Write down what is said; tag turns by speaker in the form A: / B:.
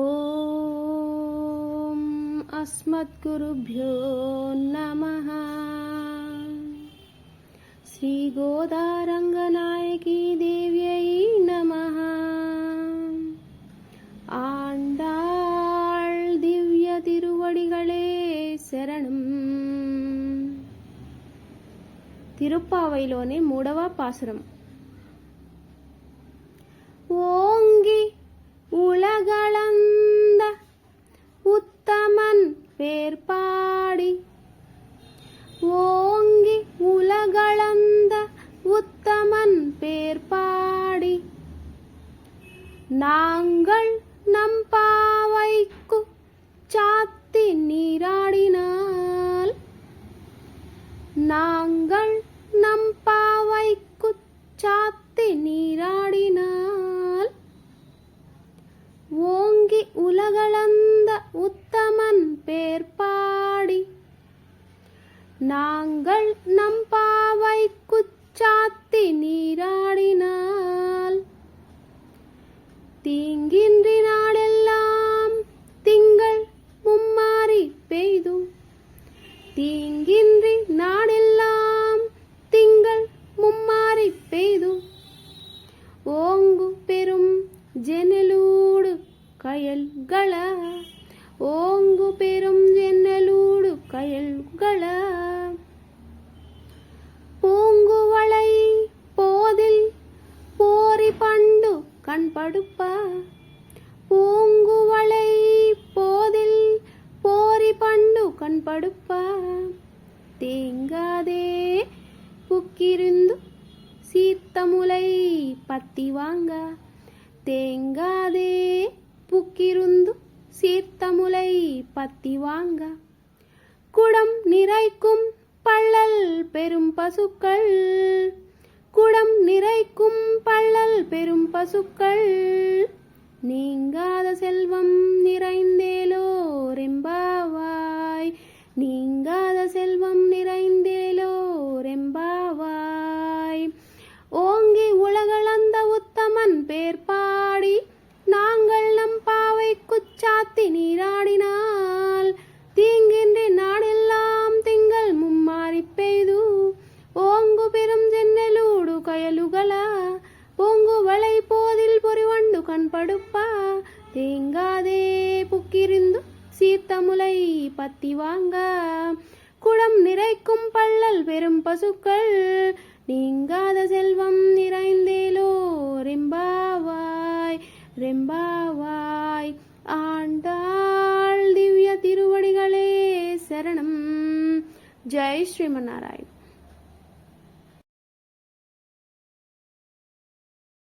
A: ஓம் அஸ்மத்குருப்யோ நமஹ. ஸ்ரீ கோதாரங்கநாயகி தேவியை நமஹ. ஆண்டாள் திவ்ய திருவடிகளே శరణం. తిరుప్పావైలోని 3వ పాసురం. ஓங்கி உலகளந்த உத்தமன் பேர் பாடி, ஓங்கி உலகளந்த உத்தமன் பேர் பாடி, நாங்கள் நம் பாவைக்கு சாத்தி நீராடினால், நாங்கள் நம் பாவைக்கு சாத்தி நீராடினால், ஓங்கி உலகளந்த உத்தமன் பேர் பாடி, நாங்கள் நம் பாவைக்கு சாத்தி நீராடினால், தீங்கின்றி நாடெல்லாம் திங்கள் மும்மாரி பெய்து, தீங்கின்றி நாடெல்லாம் திங்கள் மும்மாரி பெய்து, ஓங்கு பெரும் ஜெனலூடு கயல்கள, ஓங்கு பெரும் ஜென்னலூடு கயல்கள, பூங்குவளை போதில் போரி பண்டு கண்படுப்ப, பூங்குவளை போதில் போரி பண்டு கண்படுப்ப, தேங்காதே புக்கிருந்து சீர்த்தமுலை பத்தி வாங்க, தேங்காதே புக்கிருந்து சீர்த்தமுலை பத்தி வாங்க, குடம் நிறைக்கும் பள்ளல் பெரும் பசுக்கள், குடம் நிறைக்கும் பள்ளல் பெரும் பசுக்கள், நீங்காத செல்வம் நிறைந்தேலோ ரெம்பாவாய், நீங்காத செல்வம் நிறைந்தேலோ ரெம்பாவாய், ஓங்கி உலகளந்த உத்தமன் பேர் பாடி, நாங்கள் நம் பாவைக்கு சாத்தி நீராடினால், தீங்கின்றி நாடெல்லாம் திங்கள் மும்மாரி பெய்து, ஓங்கு பெரும் ஜென்னலூடு கயலுகள, பொங்கு வளை போதில் பொறிவண்டு கண்படுப்ப, தேங்காதே புக்கிருந்து சீர்த்தமுலை பத்தி வாங்க, குடம் நிறைக்கும் பள்ளல் பெரும் பசுக்கள், நீங்காத செல்வம் நிறைந்தேலோ ரெம்பாவாய் ரெம்பாவாய். ஆண்டாள் திவ்ய திருவடிகளே சரணம். ஜெய் ஸ்ரீமன்னாராயண்.